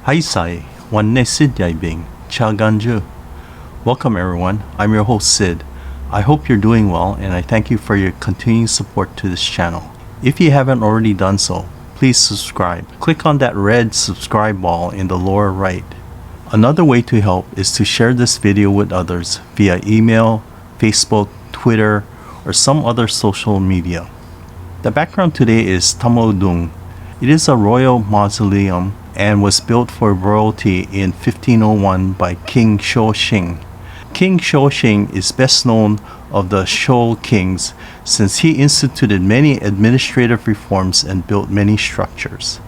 Haisai, wanne Sid Bing, Cha Ganju. Welcome everyone, I'm your host Sid. I hope you're doing well and I thank you for your continuing support to this channel. If you haven't already done so, please subscribe. Click on that red subscribe ball in the lower right. Another way to help is to share this video with others via email, Facebook, Twitter, or some other social media. The background today is Tamodung. It is a royal mausoleum and was built for royalty in 1501 by King Shou. King Shou is best known of the Shou kings since he instituted many administrative reforms and built many structures.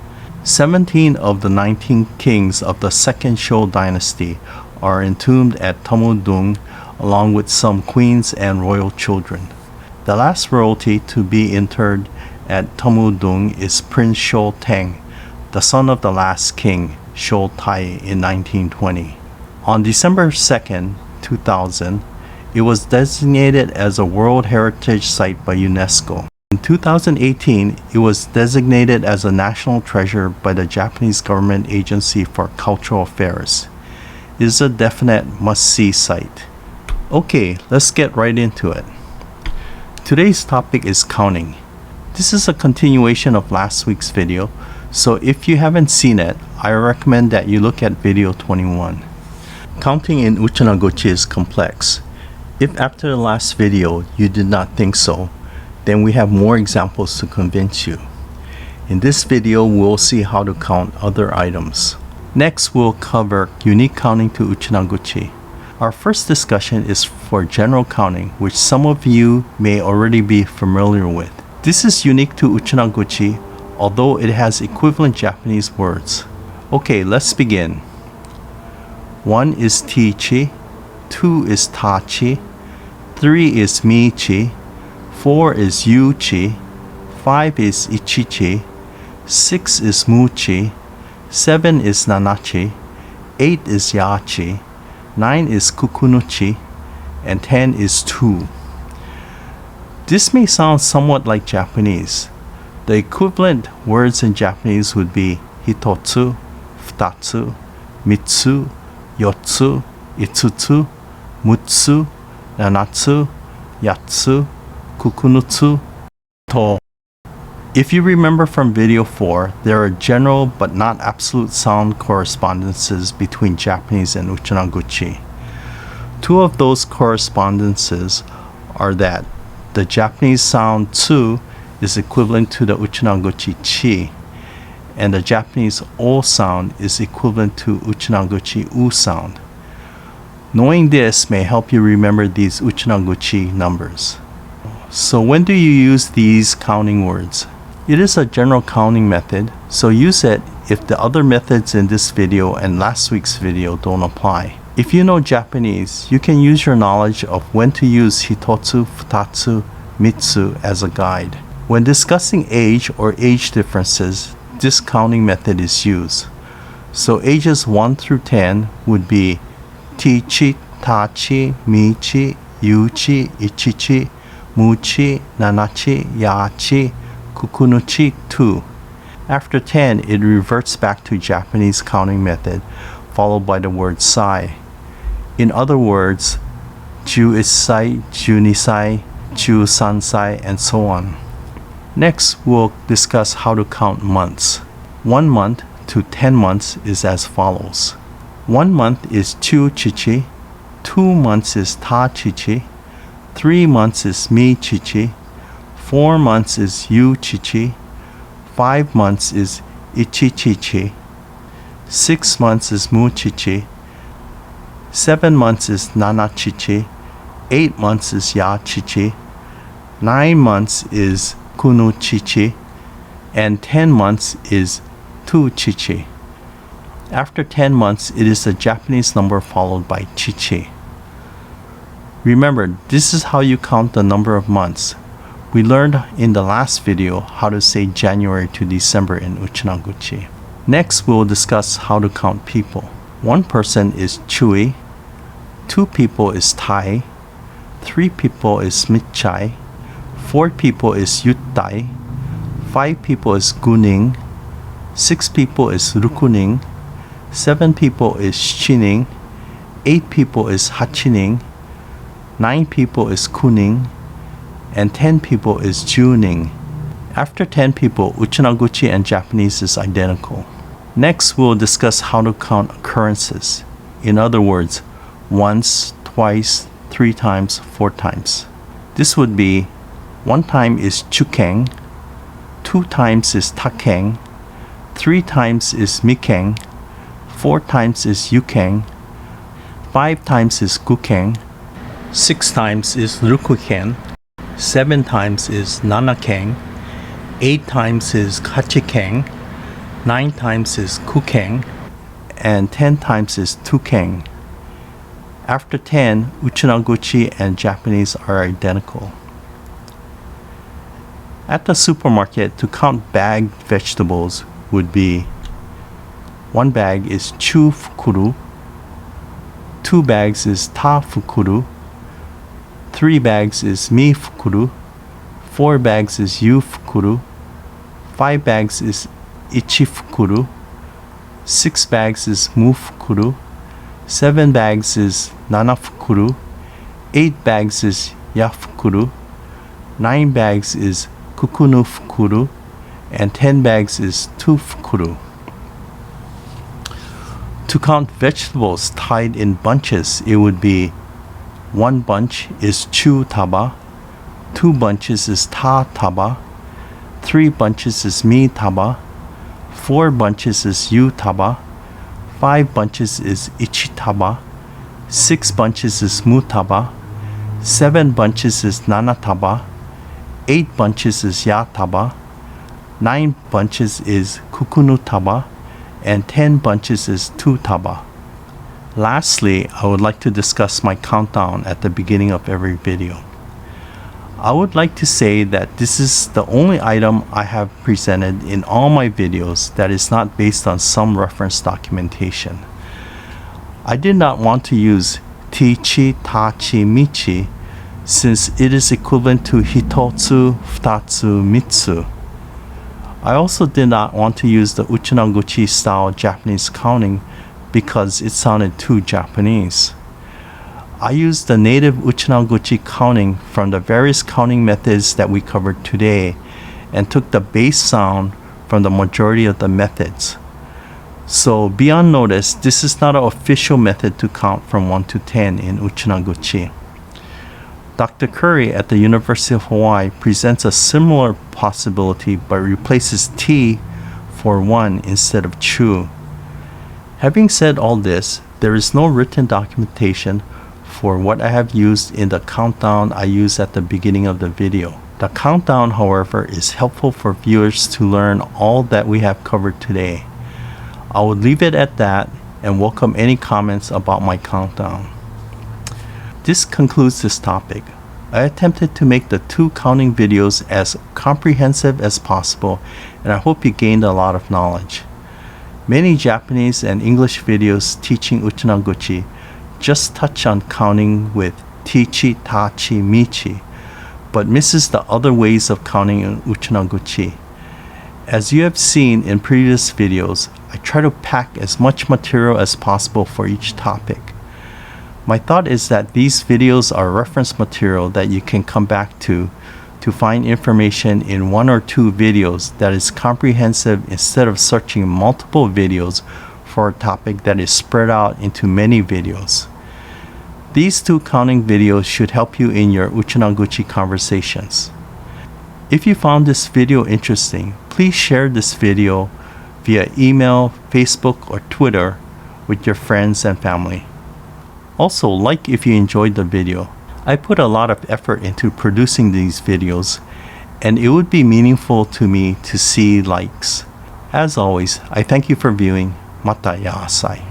17 of the 19 kings of the second Shou dynasty are entombed at Tamodung along with some queens and royal children. The last royalty to be interred at Tamodung is Prince Shou Teng, the son of the last king, Shou Tai, in 1920. On December 2nd, 2000, it was designated as a World Heritage Site by UNESCO. In 2018, it was designated as a national treasure by the Japanese Government Agency for Cultural Affairs. It is a definite must-see site. Okay, let's get right into it. Today's topic is counting. This is a continuation of last week's video, so if you haven't seen it, I recommend that you look at video 21. Counting in Uchinaguchi is complex. If after the last video you did not think so, then we have more examples to convince you. In this video, we'll see how to count other items. Next, we'll cover unique counting to Uchinaguchi. Our first discussion is for general counting, which some of you may already be familiar with. This is unique to Uchinaguchi, although it has equivalent Japanese words. Okay, let's begin. 1 is Tichi, 2 is Tachi, 3 is Michi, 4 is Yuchi, 5 is Ichichi, 6 is Muchi, 7 is Nanachi, 8 is Yachi, 9 is Kukunuchi, and 10 is Tu. This may sound somewhat like Japanese. The equivalent words in Japanese would be Hitotsu, Futatsu, Mitsu, Yotsu, Itsutsu, Mutsu, Nanatsu, Yatsu, Kukunutsu, To. If you remember from video 4, there are general but not absolute sound correspondences between Japanese and Uchinaguchi. Two of those correspondences are that the Japanese sound tsu is equivalent to the Uchinaguchi chi, and the Japanese o sound is equivalent to Uchinaguchi u sound. Knowing this may help you remember these Uchinaguchi numbers. So when do you use these counting words? It is a general counting method, so use it if the other methods in this video and last week's video don't apply. If you know Japanese, you can use your knowledge of when to use Hitotsu, Futatsu, Mitsu as a guide. When discussing age or age differences, this counting method is used. So ages 1 through 10 would be Tichi, Tachi, Michi, Yuchi, Ichichi, Muchi, Nanachi, Yachi, Kukunuchi, Tu. After 10, it reverts back to Japanese counting method, followed by the word sai. In other words, Ju-isai, Junisai, Ju-sansai, and so on. Next, we'll discuss how to count months. 1 month to 10 months is as follows. 1 month is Chu-chichi, 2 months is Ta-chichi, 3 months is Mi-chichi, 4 months is Yu-chichi, 5 months is Ichi-chichi, 6 months is Mu-chichi, 7 months is Nana-chichi, 8 months is Ya-chichi, 9 months is Kunu-chichi, and 10 months is Tu-chichi. After 10 months, it is the Japanese number followed by chichi. Remember, this is how you count the number of months. We learned in the last video how to say January to December in Uchinaguchi. Next, we will discuss how to count people. 1 person is Chui, 2 people is Tai, 3 people is Michai, 4 people is Yuttai, 5 people is Guning, 6 people is Rukuning, 7 people is shining, 8 people is hachining, 9 people is kuning, and 10 people is juning. After 10 people, Uchinaguchi and Japanese is identical. Next, we'll discuss how to count occurrences. In other words, once, twice, 3 times, 4 times. This would be 1 time is chukeng, 2 times is takeng, 3 times is mikeng, 4 times is yukeng, 5 times is gukeng, 6 times is rukukeng, 7 times is nanakeng, 8 times is kachikeng, 9 times is kukeng, and 10 times is tukeng. After 10, Uchinaguchi and Japanese are identical. At the supermarket, to count bagged vegetables would be 1 bag is chu fukuru, 2 bags is ta fukuru, 3 bags is mi fukuru, 4 bags is yu fukuru, 5 bags is ichi fukuru, 6 bags is mu fukuru, 7 bags is nana fukuru, 8 bags is ya fukuru, 9 bags is kukunu fukuru, and 10 bags is 2 fukuru. To count vegetables tied in bunches, it would be 1 bunch is chu taba, 2 bunches is ta taba, 3 bunches is mi taba, 4 bunches is yu taba, 5 bunches is ichi taba, 6 bunches is mu taba, 7 bunches is nana taba, 8 bunches is ya taba, 9 bunches is kukunu taba, and 10 bunches is 2 taba. Lastly, I would like to discuss my countdown at the beginning of every video. I would like to say that this is the only item I have presented in all my videos that is not based on some reference documentation. I did not want to use tichi, tachi, michi since it is equivalent to hitotsu, futatsu, mitsu. I also did not want to use the Uchinaguchi style Japanese counting because it sounded too Japanese. I used the native Uchinaguchi counting from the various counting methods that we covered today and took the base sound from the majority of the methods. So beyond notice, this is not an official method to count from 1 to 10 in Uchinaguchi. Dr. Curry at the University of Hawaii presents a similar possibility but replaces T for 1 instead of chu. Having said all this, there is no written documentation for what I have used in the countdown I used at the beginning of the video. The countdown, however, is helpful for viewers to learn all that we have covered today. I will leave it at that and welcome any comments about my countdown. This concludes this topic. I attempted to make the 2 counting videos as comprehensive as possible, and I hope you gained a lot of knowledge. Many Japanese and English videos teaching Uchinaguchi just touch on counting with tichi, tachi, michi, but misses the other ways of counting in Uchinaguchi. As you have seen in previous videos, I try to pack as much material as possible for each topic. My thought is that these videos are reference material that you can come back to find information in 1 or 2 videos that is comprehensive instead of searching multiple videos for a topic that is spread out into many videos. These 2 counting videos should help you in your Uchinaguchi conversations. If you found this video interesting, please share this video via email, Facebook, or Twitter with your friends and family. Also, like if you enjoyed the video. I put a lot of effort into producing these videos, and it would be meaningful to me to see likes. As always, I thank you for viewing. Mata yaasai.